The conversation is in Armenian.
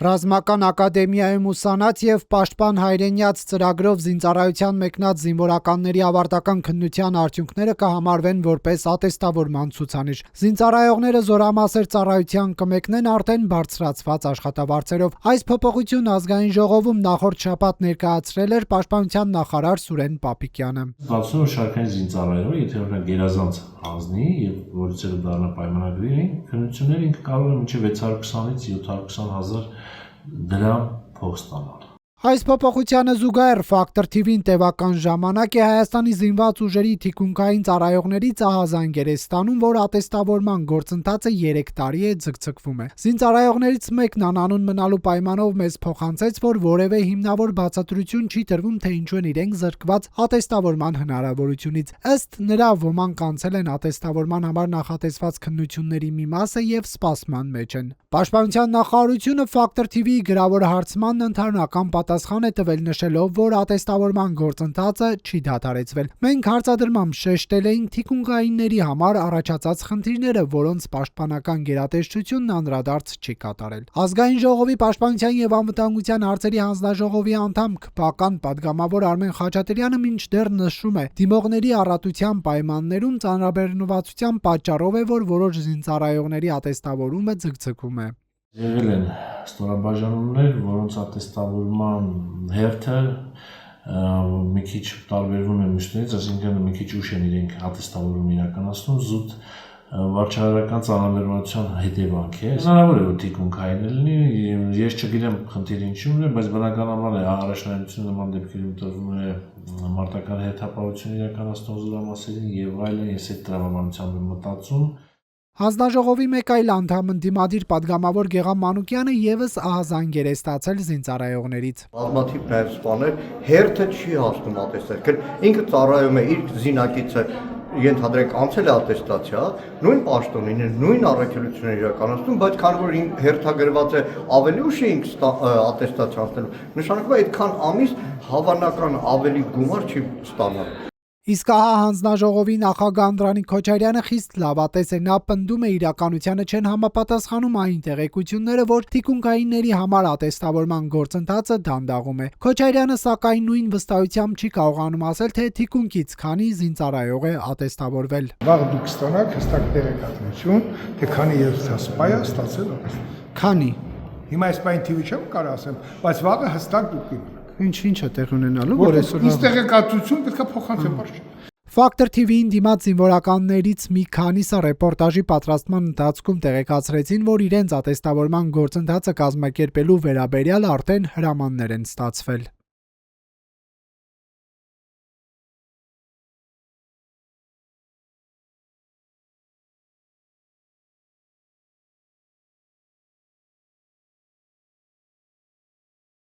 Ռազմական ակադեմիայում ուսանած և պաշտպան հայրենյաց ծրագրով զինծառայության մեկնած զինվորականների ավարտական քննության արդյունքները կհամարվեն որպես ատեստավորման ցուցանիշ։ Զինծառայողները զորամասեր ծառայության կմեկնեն արդեն բարձրացված աշխատավարձերով։ Այս փոփոխությունն Ազգային ժողովում նախորդ շաբաթ ներկայացրել էր պաշտպանության նախարար Սուրեն Պապիկյանը։ Ստացվում է շարքային զինծառայողը, եթե օրինակ գերազանց հանձնի եւ որից էլ դառնա պայմանագրի, քննությունները ինքը կարող է մինչեւ 620-ից 720 հազար դրամ փող ստանալ։ Այս փոփոխությանը զուգահեռ Ֆակտոր TV-ին տևական ժամանակ է Հայաստանի զինված ուժերի թիկունքային ծառայողներից ահազանգեր է ստանում, որ ատեստավորման գործընթացը 3 տարի է ձգձգվում է։ Զինծառայողներից մեկն անանուն մնալու պայմանով մեզ փոխանցեց, որ որևէ հիմնավոր բացատրություն չի տրվում, թե ինչու են իրենք զրկված ատեստավորման հնարավորությունից։ Ըստ նրա, ոմանք անցել են ատեստավորման համար նախատեսված քննությունների մի մասը եւ սպասման մեջ են։ Պաշտպանության նախարարությունը Ֆակտոր TV-ի գրավոր հարցմանն ընդհանրական պատասխան է տվել, նշելով, որ ատեստավորման գործընթացը չի դադարեցվել։ Մենք հարցադրմամբ շեշտել էինք թիկունքայինների համար առաջացած խնդիրները, որոնց պաշտպանական գերատեսչությունն անդրադարձ չի կատարել։ Ազգային ժողովի պաշտպանության եւ անվտանգության հարցերի հանձնաժողովի անդամ քպական падգամավոր Արմեն Խաչատրյանը մինչդեռ նշում է, դիմողների առատության պայմաններում ծանրաբեռնվածության պատճառով է, որ որոշ զինծառայողների ատեստավորումը ձգձգում է։ Եղել են ստորաբաժանումներ, որոնց ատեստավորման հերթը մի քիչ տարբերվում է մյուսներից, այսինքն մի քիչ ուշ են իրենք ատեստավորում իրականացնում, զուտ վարչարարական ծանրաբեռնվածության հետևանք է։ Հնարավոր է որ թիկունքային լինի, ես չգիտեմ խնդիրը ինչու՞ն է, բայց բնականաբար է առաջնահերթությունը նման դեպքերում տրվում է մարտական հերթապահություն իրականացնող զորամասերին եւ այլն, ես այդ տրամաբանությամբ եմ մտածում։ Հանձնաժողովի մեկ այլ անդամ ընդդիմադիր падգամավոր Գեգամ Մանուկյանը եւս ահազանգեր է ստացել զինծառայողներից։ Բազմաթիվ նաև սպաներ հերթը չի հասնում ատեստացիա, ինքը ծառայում է իր զինակիցը ենթադրենք անցել է ատեստացիա, նույն պաշտոնին է, նույն առաքելությունն է իրականացնում, բայց քանի որ հերթագրված է ավելի ուշ է ինքը ատեստացիա անցնելու, նշանակում է այդքան ամիս հավանական ավելի գումար չի ստանալ։ Իսկ ահա հանձնաժողովի նախագահ Անդրանիկ Քոչարյանը խիստ լավատես է, նա պնդում է իրականությանը չեն համապատասխանում այն տեղեկությունները, որ թիկունքայինների համար ատեստավորման գործընթացը դանդաղում է։ Քոչարյանը սակայն նույն վստահությամբ չի կարողանում ասել, թե թիկունքից քանի զինծառայող է ատեստավորվել։ Վաղ դուք ստանաք հստակ տեղեկատվություն, թե քանի երթասպայ է ստացել ատեստացիա։ Քանի։ Հիմա այս բան TV չեմ կարող ասեմ, բայց վաղը հստակ դուք կիմանաք։ Ինչ է տեղի ունենալու, որ այսօր ինձ տեղեկատվություն պետք է փոխանցեմ բարձր։ Ֆակտոր TV-ին դիմաց զինվորականներից մի քանիսը ռեպորտաժի պատրաստման ընթացքում տեղեկացրեցին, որ իրենց ատեստավորման գործընթացը կազմակերպելու վերաբերյալ արդեն հրամաններ են ստացվել։